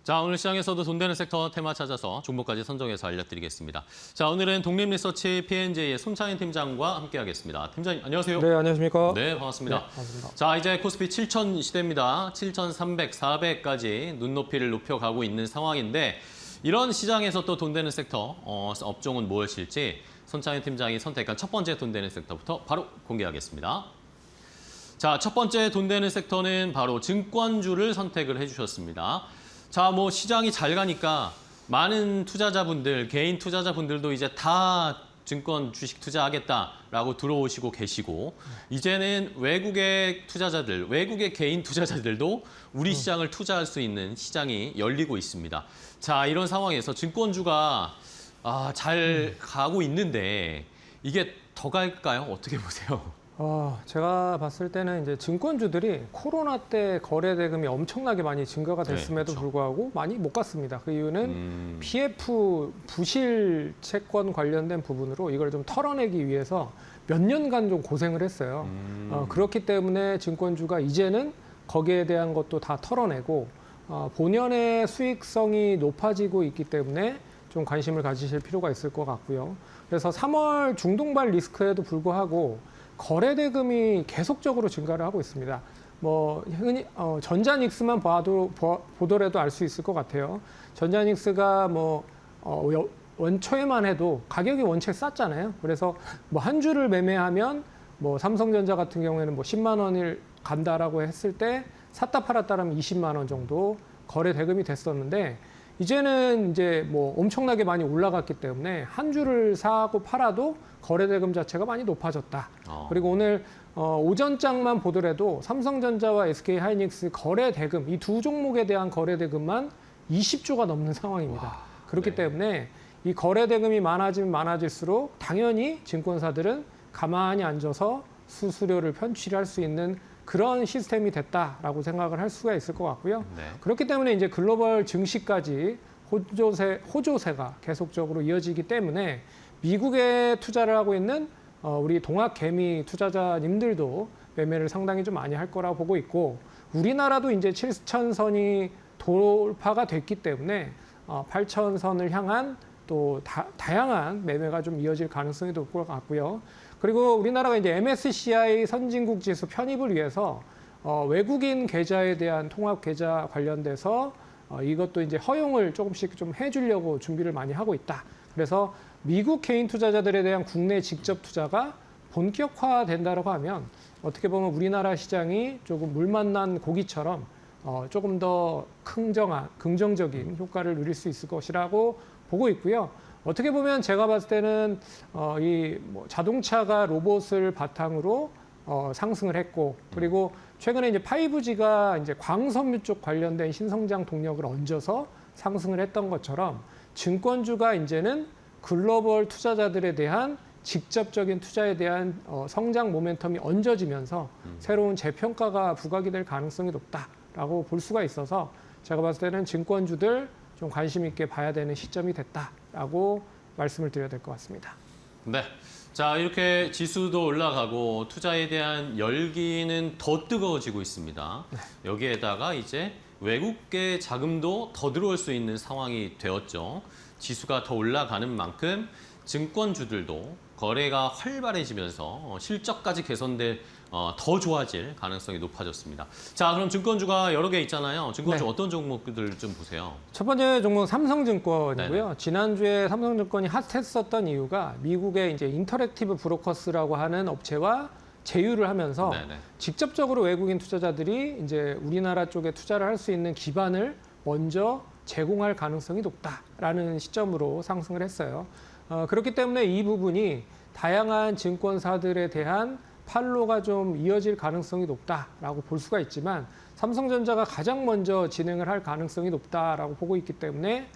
자, 오늘 시장에서도 돈 되는 섹터 테마 찾아서 종목까지 선정해서 알려드리겠습니다. 자, 오늘은 독립리서치 P&J의 손창인 팀장과 함께하겠습니다. 팀장님, 안녕하세요. 네, 안녕하십니까? 네, 반갑습니다. 네, 반갑습니다. 자, 이제 코스피 7,000 시대입니다. 7,300, 400까지 눈높이를 높여가고 있는 상황인데 이런 시장에서 또 돈 되는 섹터, 업종은 무엇일지 손창인 팀장이 선택한 첫 번째 돈 되는 섹터부터 바로 공개하겠습니다. 자, 첫 번째 돈 되는 섹터는 바로 증권주를 선택을 해주셨습니다. 자, 뭐 시장이 잘 가니까 많은 투자자분들, 개인 투자자분들도 이제 다 증권 주식 투자하겠다라고 들어오시고 계시고 이제는 외국의 투자자들, 외국의 개인 투자자들도 우리 시장을 투자할 수 있는 시장이 열리고 있습니다. 자, 이런 상황에서 증권주가 잘 가고 있는데 이게 더 갈까요? 어떻게 보세요? 제가 봤을 때는 이제 증권주들이 코로나 때 거래 대금이 엄청나게 많이 증가가 됐음에도 그렇죠. 불구하고 많이 못 갔습니다. 그 이유는 PF 부실 채권 관련된 부분으로 이걸 좀 털어내기 위해서 몇 년간 좀 고생을 했어요. 그렇기 때문에 증권주가 이제는 거기에 대한 것도 다 털어내고 본연의 수익성이 높아지고 있기 때문에 좀 관심을 가지실 필요가 있을 것 같고요. 그래서 3월 중동발 리스크에도 불구하고 거래 대금이 계속적으로 증가를 하고 있습니다. 뭐 흔히 전자닉스만 보더라도 알 수 있을 것 같아요. 전자닉스가 원초에만 해도 가격이 원체 쌌잖아요. 그래서 뭐 한 주를 매매하면 뭐 삼성전자 같은 경우에는 뭐 10만 원을 간다라고 했을 때 샀다 팔았다라면 20만 원 정도 거래 대금이 됐었는데 이제는 이제 뭐 엄청나게 많이 올라갔기 때문에 한 주를 사고 팔아도 거래 대금 자체가 많이 높아졌다. 그리고 오늘 오전장만 보더라도 삼성전자와 SK하이닉스 거래 대금 이 두 종목에 대한 거래 대금만 20조가 넘는 상황입니다. 그렇기 때문에 이 거래 대금이 많아지면 많아질수록 당연히 증권사들은 가만히 앉아서 수수료를 편취할 수 있는 그런 시스템이 됐다라고 생각을 할 수가 있을 것 같고요. 그렇기 때문에 이제 글로벌 증시까지 호조세가 계속적으로 이어지기 때문에 미국에 투자를 하고 있는 우리 동학개미 투자자님들도 매매를 상당히 좀 많이 할 거라고 보고 있고 우리나라도 이제 7,000선이 돌파가 됐기 때문에 8,000선을 향한 또 다양한 매매가 좀 이어질 가능성이 높을 것 같고요. 그리고 우리나라가 이제 MSCI 선진국 지수 편입을 위해서 외국인 계좌에 대한 통합 계좌 관련돼서 이것도 이제 허용을 조금씩 좀 해주려고 준비를 많이 하고 있다. 그래서 미국 개인 투자자들에 대한 국내 직접 투자가 본격화된다라고 하면 어떻게 보면 우리나라 시장이 조금 물 만난 고기처럼 조금 더 긍정적인 효과를 누릴 수 있을 것이라고 보고 있고요. 어떻게 보면 제가 봤을 때는 자동차가 로봇을 바탕으로 상승을 했고 그리고 최근에 이제 5G가 이제 광섬유 쪽 관련된 신성장 동력을 얹어서 상승을 했던 것처럼 증권주가 이제는 글로벌 투자자들에 대한 직접적인 투자에 대한 성장 모멘텀이 얹어지면서 새로운 재평가가 부각이 될 가능성이 높다라고 볼 수가 있어서 제가 봤을 때는 증권주들 좀 관심 있게 봐야 되는 시점이 됐다라고 말씀을 드려야 될 것 같습니다. 네. 자, 이렇게 지수도 올라가고 투자에 대한 열기는 더 뜨거워지고 있습니다. 여기에다가 이제 외국계 자금도 더 들어올 수 있는 상황이 되었죠. 지수가 더 올라가는 만큼 증권주들도 거래가 활발해지면서 실적까지 개선될 더 좋아질 가능성이 높아졌습니다. 자, 그럼 증권주가 여러 개 있잖아요. 증권주 어떤 종목들 좀 보세요. 첫 번째 종목은 삼성증권이고요. 지난주에 삼성증권이 핫했었던 이유가 미국의 이제 인터랙티브 브로커스라고 하는 업체와 제휴를 하면서 직접적으로 외국인 투자자들이 이제 우리나라 쪽에 투자를 할 수 있는 기반을 먼저 제공할 가능성이 높다라는 시점으로 상승을 했어요. 그렇기 때문에 이 부분이 다양한 증권사들에 대한 팔로가 좀 이어질 가능성이 높다라고 볼 수가 있지만 삼성전자가 가장 먼저 진행을 할 가능성이 높다라고 보고 있기 때문에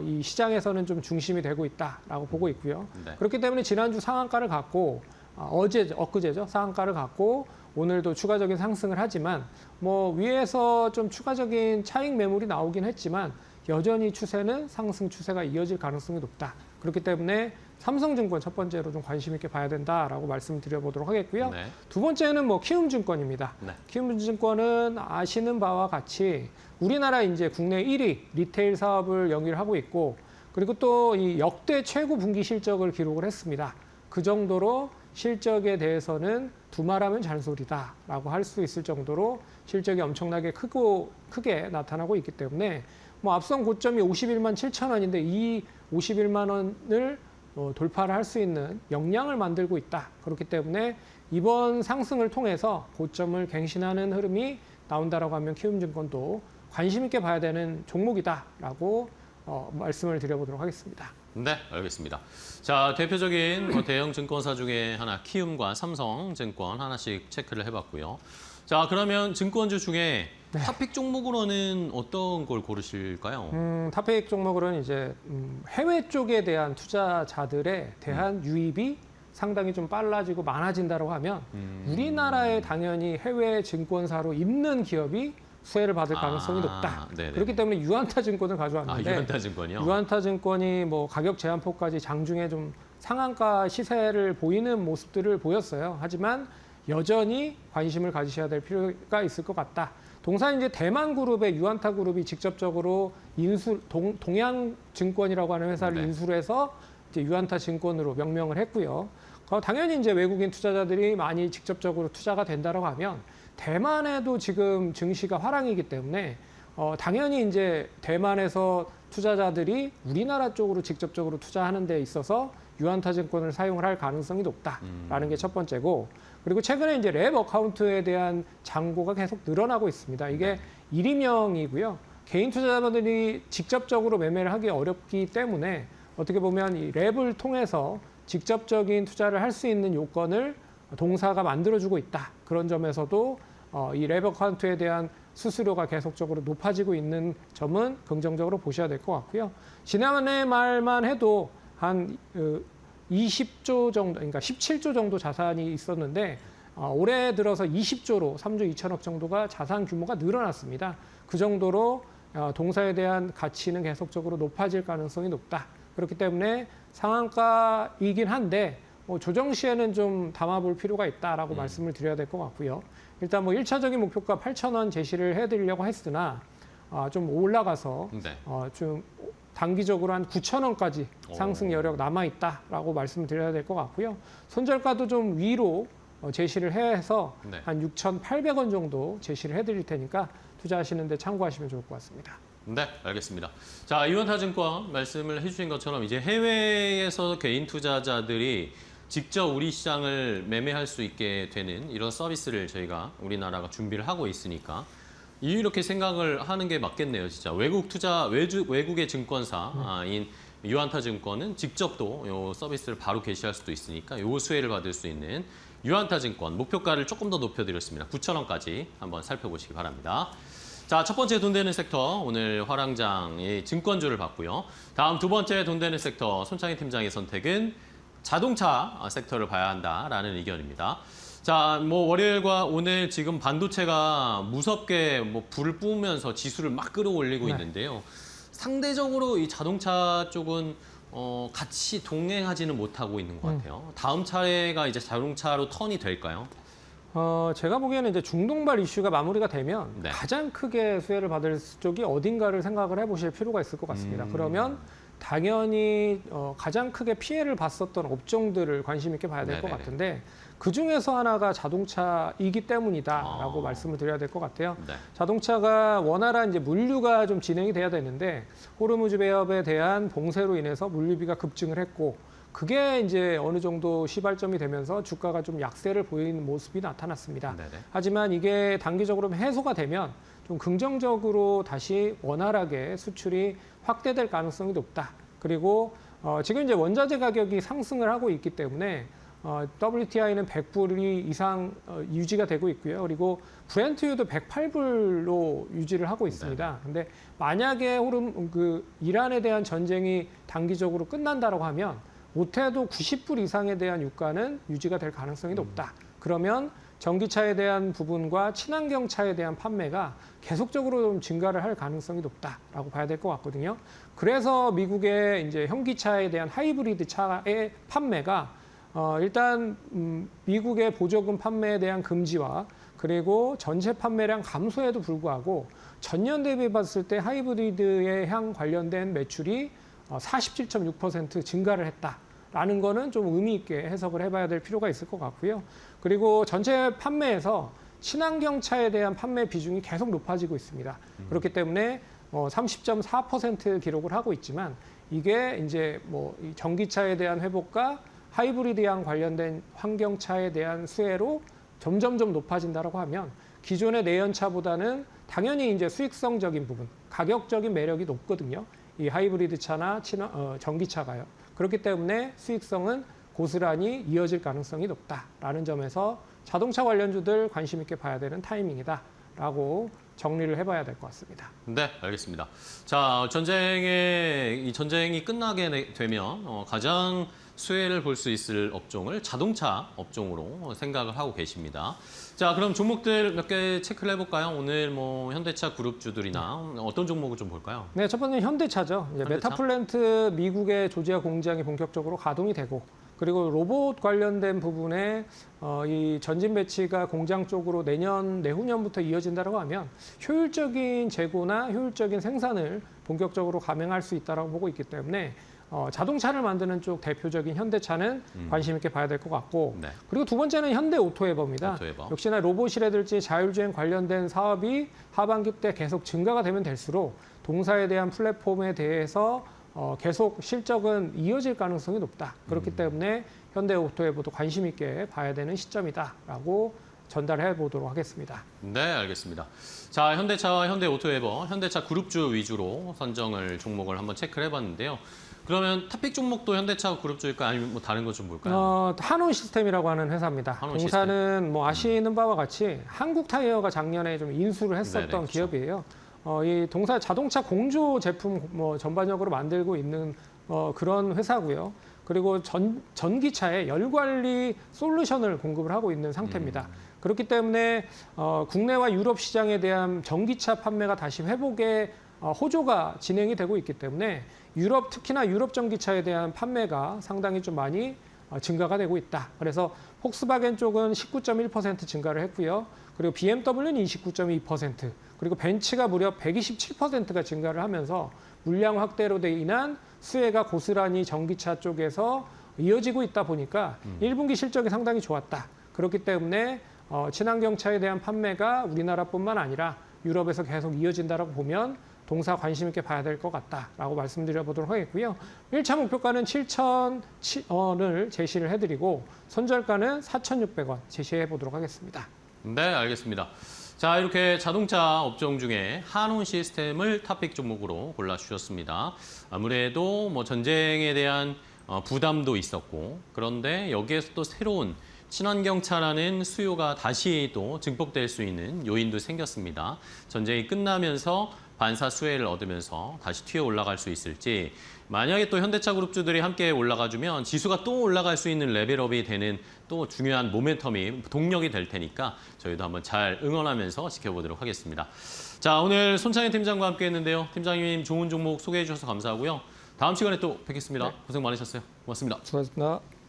이 시장에서는 좀 중심이 되고 있다라고 보고 있고요. 그렇기 때문에 지난주 상한가를 갖고 엊그제죠. 상한가를 갖고 오늘도 추가적인 상승을 하지만 뭐 위에서 좀 추가적인 차익 매물이 나오긴 했지만 여전히 추세는 상승 추세가 이어질 가능성이 높다. 그렇기 때문에 삼성증권 첫 번째로 좀 관심 있게 봐야 된다라고 말씀드려보도록 하겠고요. 네. 두 번째는 뭐 키움증권입니다. 네. 키움증권은 아시는 바와 같이 우리나라 이제 국내 1위 리테일 사업을 영위를 하고 있고 그리고 또 이 역대 최고 분기 실적을 기록을 했습니다. 그 정도로 실적에 대해서는 두말하면 잔소리다라고 할 수 있을 정도로 실적이 엄청나게 크게 나타나고 있기 때문에 뭐 앞선 고점이 51만 7천 원인데 이 51만 원을 돌파를 할 수 있는 역량을 만들고 있다. 그렇기 때문에 이번 상승을 통해서 고점을 갱신하는 흐름이 나온다라고 하면 키움증권도 관심 있게 봐야 되는 종목이다라고 말씀을 드려보도록 하겠습니다. 네, 알겠습니다. 자, 대표적인 대형 증권사 중에 하나 키움과 삼성증권 하나씩 체크를 해봤고요. 자, 그러면 증권주 중에 네. 탑픽 종목으로는 어떤 걸 고르실까요? 탑픽 종목으로는 이제 해외 쪽에 대한 투자자들에 대한 유입이 상당히 좀 빨라지고 많아진다고 하면 우리나라에 당연히 해외 증권사로 있는 기업이 수혜를 받을 가능성이 높다. 네네. 그렇기 때문에 유안타 증권을 가져왔는데 유한타증권이요? 유안타 증권이 뭐 가격 제한폭까지 장중에 좀 상한가 시세를 보이는 모습들을 보였어요. 하지만 여전히 관심을 가지셔야 될 필요가 있을 것 같다. 동산 이제 대만그룹의 유안타 그룹이 직접적으로 동양증권이라고 하는 회사를 네. 인수를 해서 이제 유안타 증권으로 명명을 했고요. 당연히 이제 외국인 투자자들이 많이 직접적으로 투자가 된다고 하면 대만에도 지금 증시가 화랑이기 때문에 당연히 이제 대만에서 투자자들이 우리나라 쪽으로 직접적으로 투자하는 데 있어서 유안타 증권을 사용을 할 가능성이 높다라는 게 첫 번째고 그리고 최근에 이제 랩 어카운트에 대한 잔고가 계속 늘어나고 있습니다. 이게 일임형이고요. 개인 투자자분들이 직접적으로 매매를 하기 어렵기 때문에 어떻게 보면 이 랩을 통해서 직접적인 투자를 할 수 있는 요건을 동사가 만들어주고 있다. 그런 점에서도 이 랩 어카운트에 대한 수수료가 계속적으로 높아지고 있는 점은 긍정적으로 보셔야 될 것 같고요. 지난해 말만 해도 한 20조 정도, 그러니까 17조 정도 자산이 있었는데 올해 들어서 20조로 3조 2천억 정도가 자산 규모가 늘어났습니다. 그 정도로 동사에 대한 가치는 계속적으로 높아질 가능성이 높다. 그렇기 때문에 상한가이긴 한데 조정 시에는 좀 담아볼 필요가 있다라고 말씀을 드려야 될 것 같고요. 일단 뭐 1차적인 목표가 8,000원 제시를 해드리려고 했으나 좀 올라가서 네. 좀 단기적으로 한 9,000원까지 상승 여력 남아있다라고 말씀을 드려야 될 것 같고요. 손절가도 좀 위로 제시를 해서 네. 한 6,800원 정도 제시를 해드릴 테니까 투자하시는 데 참고하시면 좋을 것 같습니다. 네, 알겠습니다. 자, 유한타증권 말씀을 해주신 것처럼 이제 해외에서 개인 투자자들이 직접 우리 시장을 매매할 수 있게 되는 이런 서비스를 저희가 우리나라가 준비를 하고 있으니까 이렇게 생각을 하는 게 맞겠네요, 진짜. 외국의 증권사인 유한타증권은 직접 또 요 서비스를 바로 개시할 수도 있으니까 요 수혜를 받을 수 있는 유한타증권 목표가를 조금 더 높여드렸습니다. 9,000원까지 한번 살펴보시기 바랍니다. 자, 첫 번째 돈 되는 섹터 오늘 화랑장의 증권주를 봤고요. 다음 두 번째 돈 되는 섹터 손창희 팀장의 선택은 자동차 섹터를 봐야 한다라는 의견입니다. 자, 뭐 월요일과 오늘 지금 반도체가 무섭게 뭐 불을 뿜으면서 지수를 막 끌어올리고 있는데요. 상대적으로 이 자동차 쪽은 같이 동행하지는 못하고 있는 것 같아요. 다음 차례가 이제 자동차로 턴이 될까요? 제가 보기에는 이제 중동발 이슈가 마무리가 되면 네. 가장 크게 수혜를 받을 쪽이 어딘가를 생각을 해보실 필요가 있을 것 같습니다. 그러면 당연히 가장 크게 피해를 봤었던 업종들을 관심 있게 봐야 될 것 네네네. 같은데 그 중에서 하나가 자동차이기 때문이다라고 말씀을 드려야 될 것 같아요. 네. 자동차가 원활한 이제 물류가 좀 진행이 돼야 되는데 호르무즈 배협에 대한 봉쇄로 인해서 물류비가 급증을 했고 그게 이제 어느 정도 시발점이 되면서 주가가 좀 약세를 보이는 모습이 나타났습니다. 네네. 하지만 이게 단기적으로 해소가 되면 좀 긍정적으로 다시 원활하게 수출이 확대될 가능성이 높다. 그리고 지금 이제 원자재 가격이 상승을 하고 있기 때문에 WTI는 100불이 이상 유지가 되고 있고요. 그리고 브렌트유도 108불로 유지를 하고 있습니다. 근데 만약에 이란에 대한 전쟁이 단기적으로 끝난다고 하면 못해도 90불 이상에 대한 유가는 유지가 될 가능성이 높다. 그러면 전기차에 대한 부분과 친환경차에 대한 판매가 계속적으로 좀 증가를 할 가능성이 높다라고 봐야 될 것 같거든요. 그래서 미국의 이제 현기차에 대한 하이브리드 차의 판매가 일단 미국의 보조금 판매에 대한 금지와 그리고 전체 판매량 감소에도 불구하고 전년 대비 봤을 때 하이브리드에 향 관련된 매출이 47.6% 증가를 했다라는 거는 좀 의미 있게 해석을 해봐야 될 필요가 있을 것 같고요. 그리고 전체 판매에서 친환경 차에 대한 판매 비중이 계속 높아지고 있습니다. 그렇기 때문에 30.4% 기록을 하고 있지만 이게 이제 뭐 이 전기차에 대한 회복과 하이브리드랑 관련된 환경차에 대한 수혜로 점점점 높아진다라고 하면 기존의 내연차보다는 당연히 이제 수익성적인 부분, 가격적인 매력이 높거든요. 이 하이브리드 차나 전기차가요. 그렇기 때문에 수익성은 고스란히 이어질 가능성이 높다라는 점에서 자동차 관련주들 관심 있게 봐야 되는 타이밍이다라고 정리를 해봐야 될 것 같습니다. 네, 알겠습니다. 자, 전쟁이 끝나게 되면 가장 수혜를 볼 수 있을 업종을 자동차 업종으로 생각을 하고 계십니다. 자, 그럼 종목들 몇 개 체크를 해볼까요? 오늘 뭐 현대차 그룹주들이나 어떤 종목을 좀 볼까요? 네, 첫 번째는 현대차죠. 이제 현대차? 메타플랜트 미국의 조지아 공장이 본격적으로 가동이 되고 그리고 로봇 관련된 부분에 이 전진 배치가 공장 쪽으로 내후년부터 이어진다고 하면 효율적인 재고나 효율적인 생산을 본격적으로 감행할 수 있다고 보고 있기 때문에 자동차를 만드는 쪽 대표적인 현대차는 관심 있게 봐야 될 것 같고 네. 그리고 두 번째는 현대오토에버입니다. 오토에버. 역시나 로봇이라든지 자율주행 관련된 사업이 하반기 때 계속 증가가 되면 될수록 동사에 대한 플랫폼에 대해서 계속 실적은 이어질 가능성이 높다. 그렇기 때문에 현대오토에버도 관심 있게 봐야 되는 시점이다라고 전달해 보도록 하겠습니다. 네, 알겠습니다. 자, 현대차와 현대오토에버, 현대차 그룹주 위주로 선정을 종목을 한번 체크를 해봤는데요. 그러면 탑픽 종목도 현대차 그룹주일까요? 아니면 뭐 다른 거 좀 볼까요? 한온 시스템이라고 하는 회사입니다. 한온 동사는 뭐 아시는 바와 같이 한국 타이어가 작년에 좀 인수를 했었던 네네, 그렇죠. 기업이에요. 이 동사 자동차 공조 제품 뭐 전반적으로 만들고 있는 그런 회사고요. 그리고 전기차에 열 관리 솔루션을 공급을 하고 있는 상태입니다. 그렇기 때문에 국내와 유럽 시장에 대한 전기차 판매가 다시 회복에 호조가 진행이 되고 있기 때문에 특히나 유럽 전기차에 대한 판매가 상당히 좀 많이 증가가 되고 있다. 그래서 폭스바겐 쪽은 19.1% 증가를 했고요. 그리고 BMW는 29.2%, 그리고 벤츠가 무려 127%가 증가를 하면서 물량 확대로 인한 수혜가 고스란히 전기차 쪽에서 이어지고 있다 보니까 1분기 실적이 상당히 좋았다. 그렇기 때문에 친환경차에 대한 판매가 우리나라뿐만 아니라 유럽에서 계속 이어진다라고 보면 동사 관심 있게 봐야 될 것 같다라고 말씀드려보도록 하겠고요. 1차 목표가는 7,000원을 제시를 해드리고 손절가는 4,600원 제시해 보도록 하겠습니다. 네, 알겠습니다. 자, 이렇게 자동차 업종 중에 한온 시스템을 탑픽 종목으로 골라주셨습니다. 아무래도 뭐 전쟁에 대한 부담도 있었고, 그런데 여기에서 또 새로운 친환경차라는 수요가 다시 또 증폭될 수 있는 요인도 생겼습니다. 전쟁이 끝나면서 반사 수혜를 얻으면서 다시 튀어 올라갈 수 있을지, 만약에 또 현대차 그룹주들이 함께 올라가주면 지수가 또 올라갈 수 있는 레벨업이 되는 또 중요한 모멘텀이 동력이 될 테니까 저희도 한번 잘 응원하면서 지켜보도록 하겠습니다. 자, 오늘 손창현 팀장과 함께 했는데요. 팀장님 좋은 종목 소개해 주셔서 감사하고요. 다음 시간에 또 뵙겠습니다. 네. 고생 많으셨어요. 고맙습니다. 수고하셨습니다.